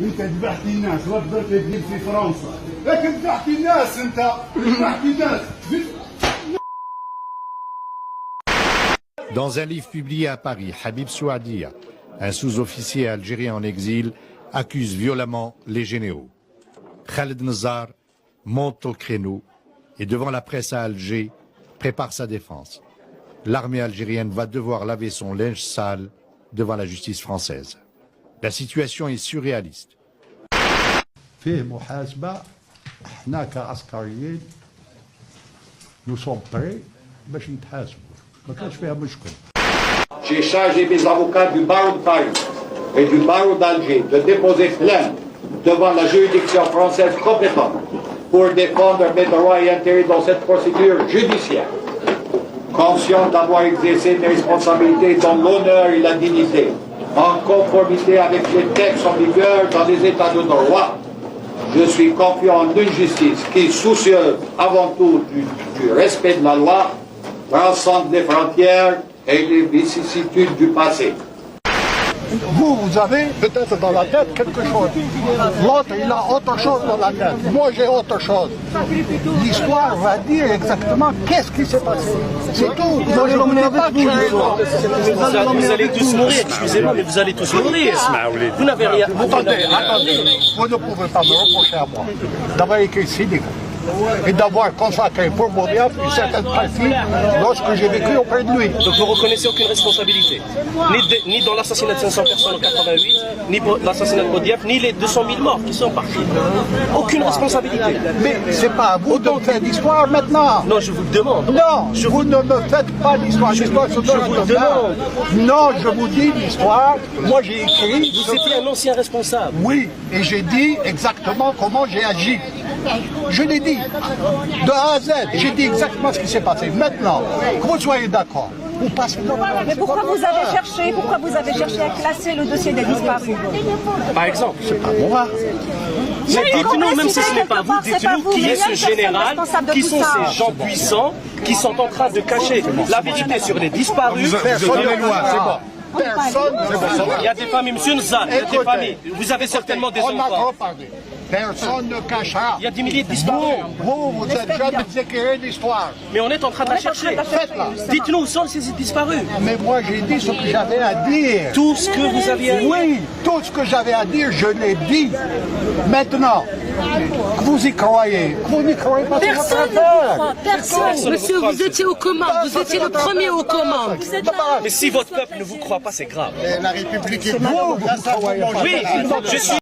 انت ذبحت الناس وتقدر تدير في فرنسا، لكن ذبحت الناس انت ذبحت الناس. Dans un livre publié à Paris, Habib Souadia, un sous-officier algérien en exil, accuse violemment les généraux. Khaled Nazar monte au créneau et devant la presse à Alger, prépare sa défense. L'armée algérienne va devoir laver son linge sale devant la justice française. La situation est surréaliste. فيه محاسبة احنا كعسكريين nous sommes prêts باش نتحاسبوا ما كانش فيها مشكل. J'ai chargé mes avocats du barreau de Paris et du barreau d'Alger de déposer plainte devant la juridiction française compétente pour défendre mes droits et intérêts dans cette procédure judiciaire. Conscient d'avoir exercé mes responsabilités dans l'honneur et la dignité, en conformité avec les textes en vigueur dans les États de droit, je suis confiant en une justice qui est soucieuse avant tout du respect de la loi, transcende les frontières et les vicissitudes du passé. Vous avez peut-être dans la tête quelque chose. L'autre, il a autre chose dans la tête. Moi, j'ai autre chose. L'histoire va dire exactement qu'est-ce qui s'est passé. C'est tout. Moi, je ne voulais pas que vous allez tous mourir, excusez-moi, mais vous allez tous mourir. Vous n'avez rien. Attendez. Vous ne pouvez pas me reprocher à moi d'avoir écrit Sidika et d'avoir consacré pour Boudiaf une certaine partie lorsque j'ai vécu auprès de lui. Donc vous ne reconnaissez aucune responsabilité, ni dans l'assassinat de 500 personnes en 88, ni pour l'assassinat de Boudiaf, ni les 200 000 morts qui sont partis. Aucune responsabilité. Mais c'est pas à vous de faire l'histoire maintenant. Non, je vous le demande. Non, vous ne me faites pas l'histoire. L'histoire se donne vous le demande. Non, je vous dis l'histoire. Moi, j'ai écrit. Vous étiez un ancien responsable. Oui, et j'ai dit exactement comment j'ai agi. Je l'ai dit, de A à Z, j'ai dit exactement ce qui s'est passé. Maintenant, que vous soyez d'accord, vous passez dans le... Mais pourquoi vous avez cherché à classer le dossier des disparus? Par exemple, C'est pas moi. dites-nous, même si ce n'est pas vous, dites-nous qui est ce général, qui sont ces gens puissants qui sont en train de cacher la vérité sur les disparus. Personne n'est loin, c'est bon. Personne ne va. Il y a des familles, monsieur Nzar, il y a des familles. Vous avez certainement des On a enfants. trop parlé. Personne ne cachera. Il y a des milliers de disparus. Vous êtes jeunes d'écrire l'histoire. Mais on est en train de la chercher. Faites-la. Dites-nous où sont ces disparus. Mais moi, j'ai dit ce que j'avais à dire. Tout ce que vous aviez à dire. Oui, tout ce que j'avais à dire, je l'ai dit. Maintenant, que vous y croyez, que vous n'y croyez pas, c'est votre affaire. Personne. Monsieur, vous étiez aux commandes. Vous étiez le premier aux commandes. Mais si votre peuple ne vous croit pas, c'est grave. La République est vous croyez pas. Oui, je suis